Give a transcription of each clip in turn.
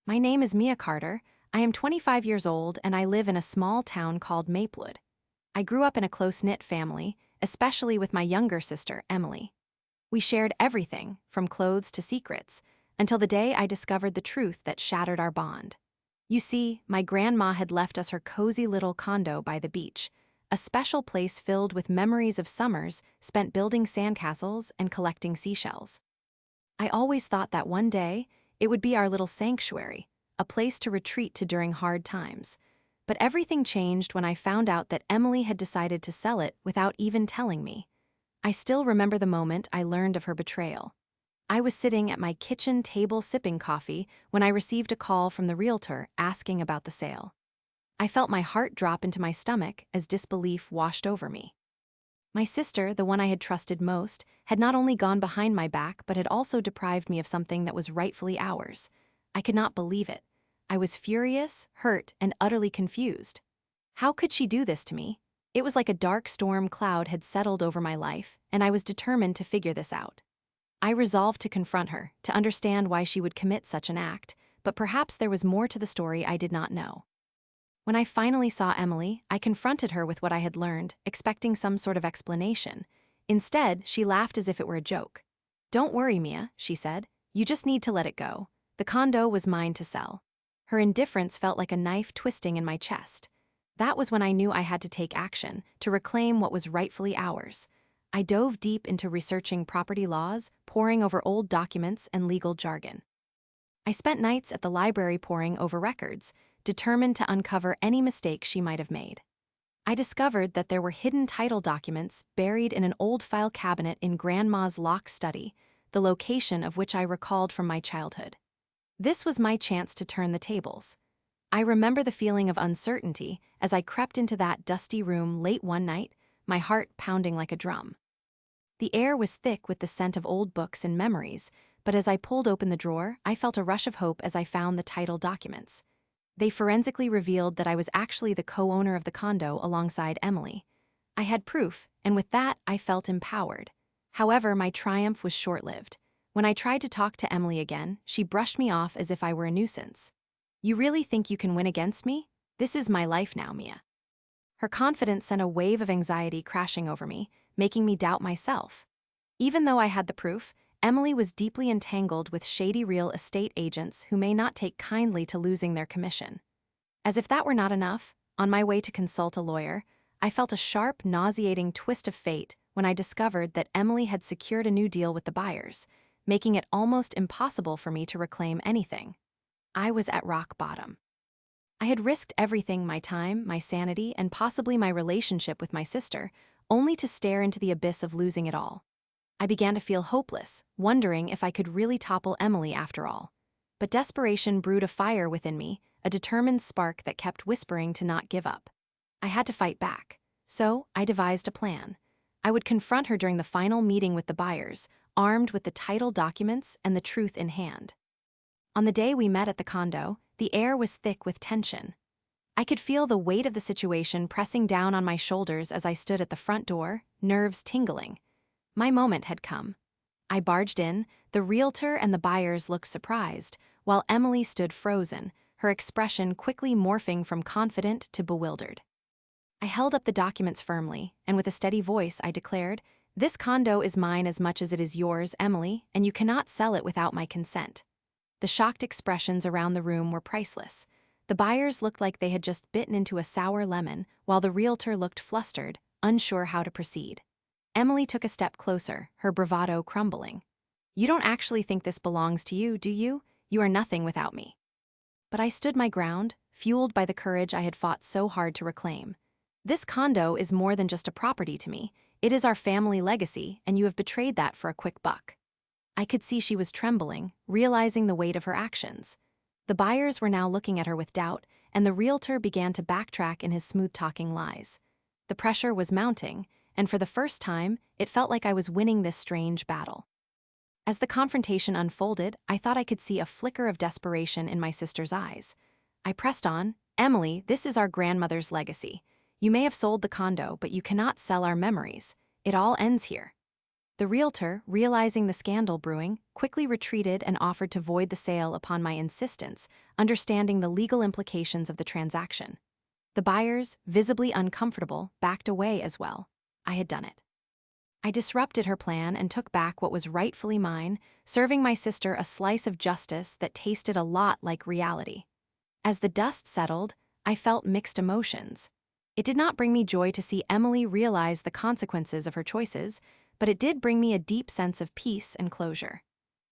My name is Mia Carter. I am 25 years old and I live in a small town called Maplewood. I grew up in a close-knit family, especially with my younger sister, Emily. We shared everything, from clothes to secrets, until the day I discovered the truth that shattered our bond. You see, my grandma had left us her cozy little condo by the beach, a special place filled with memories of summers spent building sandcastles and collecting seashells. I always thought that one day, it would be our little sanctuary, a place to retreat to during hard times. But everything changed when I found out that Emily had decided to sell it without even telling me. I still remember the moment I learned of her betrayal. I was sitting at my kitchen table sipping coffee when I received a call from the realtor asking about the sale. I felt my heart drop into my stomach as disbelief washed over me. My sister, the one I had trusted most, had not only gone behind my back but had also deprived me of something that was rightfully ours. I could not believe it. I was furious, hurt, and utterly confused. How could she do this to me? It was like a dark storm cloud had settled over my life, and I was determined to figure this out. I resolved to confront her, to understand why she would commit such an act, but perhaps there was more to the story I did not know. When I finally saw Emily, I confronted her with what I had learned, expecting some sort of explanation. Instead, she laughed as if it were a joke. "Don't worry, Mia," she said. "You just need to let it go. The condo was mine to sell." Her indifference felt like a knife twisting in my chest. That was when I knew I had to take action, to reclaim what was rightfully ours. I dove deep into researching property laws, poring over old documents and legal jargon. I spent nights at the library poring over records, determined to uncover any mistakes she might have made. I discovered that there were hidden title documents buried in an old file cabinet in Grandma's locked study, the location of which I recalled from my childhood. This was my chance to turn the tables. I remember the feeling of uncertainty as I crept into that dusty room late one night, my heart pounding like a drum. The air was thick with the scent of old books and memories, but as I pulled open the drawer, I felt a rush of hope as I found the title documents. They forensically revealed that I was actually the co-owner of the condo alongside Emily. I had proof, and with that, I felt empowered. However, my triumph was short-lived. When I tried to talk to Emily again, she brushed me off as if I were a nuisance. "You really think you can win against me? This is my life now, Mia." Her confidence sent a wave of anxiety crashing over me, making me doubt myself. Even though I had the proof, Emily was deeply entangled with shady real estate agents who may not take kindly to losing their commission. As if that were not enough, on my way to consult a lawyer, I felt a sharp, nauseating twist of fate when I discovered that Emily had secured a new deal with the buyers, making it almost impossible for me to reclaim anything. I was at rock bottom. I had risked everything: my time, my sanity, and possibly my relationship with my sister, only to stare into the abyss of losing it all. I began to feel hopeless, wondering if I could really topple Emily after all. But desperation brewed a fire within me, a determined spark that kept whispering to not give up. I had to fight back. So, I devised a plan. I would confront her during the final meeting with the buyers, armed with the title documents and the truth in hand. On the day we met at the condo, the air was thick with tension. I could feel the weight of the situation pressing down on my shoulders as I stood at the front door, nerves tingling. My moment had come. I barged in, the realtor and the buyers looked surprised, while Emily stood frozen, her expression quickly morphing from confident to bewildered. I held up the documents firmly, and with a steady voice I declared, "This condo is mine as much as it is yours, Emily, and you cannot sell it without my consent." The shocked expressions around the room were priceless. The buyers looked like they had just bitten into a sour lemon, while the realtor looked flustered, unsure how to proceed. Emily took a step closer, her bravado crumbling. "You don't actually think this belongs to you, do you? You are nothing without me." But I stood my ground, fueled by the courage I had fought so hard to reclaim. "This condo is more than just a property to me. It is our family legacy, and you have betrayed that for a quick buck." I could see she was trembling, realizing the weight of her actions. The buyers were now looking at her with doubt, and the realtor began to backtrack in his smooth-talking lies. The pressure was mounting, and for the first time, it felt like I was winning this strange battle. As the confrontation unfolded, I thought I could see a flicker of desperation in my sister's eyes. I pressed on, "Emily, this is our grandmother's legacy. You may have sold the condo, but you cannot sell our memories. It all ends here." The realtor, realizing the scandal brewing, quickly retreated and offered to void the sale upon my insistence, understanding the legal implications of the transaction. The buyers, visibly uncomfortable, backed away as well. I had done it. I disrupted her plan and took back what was rightfully mine, serving my sister a slice of justice that tasted a lot like reality. As the dust settled, I felt mixed emotions. It did not bring me joy to see Emily realize the consequences of her choices, but it did bring me a deep sense of peace and closure.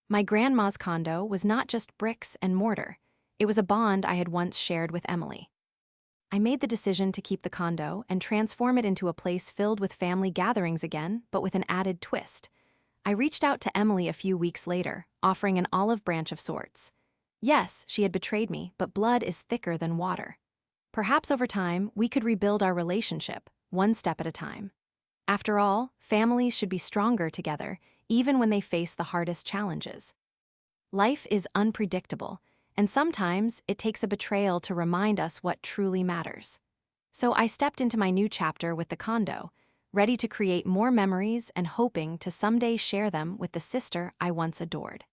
My grandma's condo was not just bricks and mortar. It was a bond I had once shared with Emily. I made the decision to keep the condo and transform it into a place filled with family gatherings again, but with an added twist. I reached out to Emily a few weeks later, offering an olive branch of sorts. Yes, she had betrayed me, but blood is thicker than water. Perhaps over time, we could rebuild our relationship, one step at a time. After all, families should be stronger together, even when they face the hardest challenges. Life is unpredictable, and sometimes it takes a betrayal to remind us what truly matters. So I stepped into my new chapter with the condo, ready to create more memories and hoping to someday share them with the sister I once adored.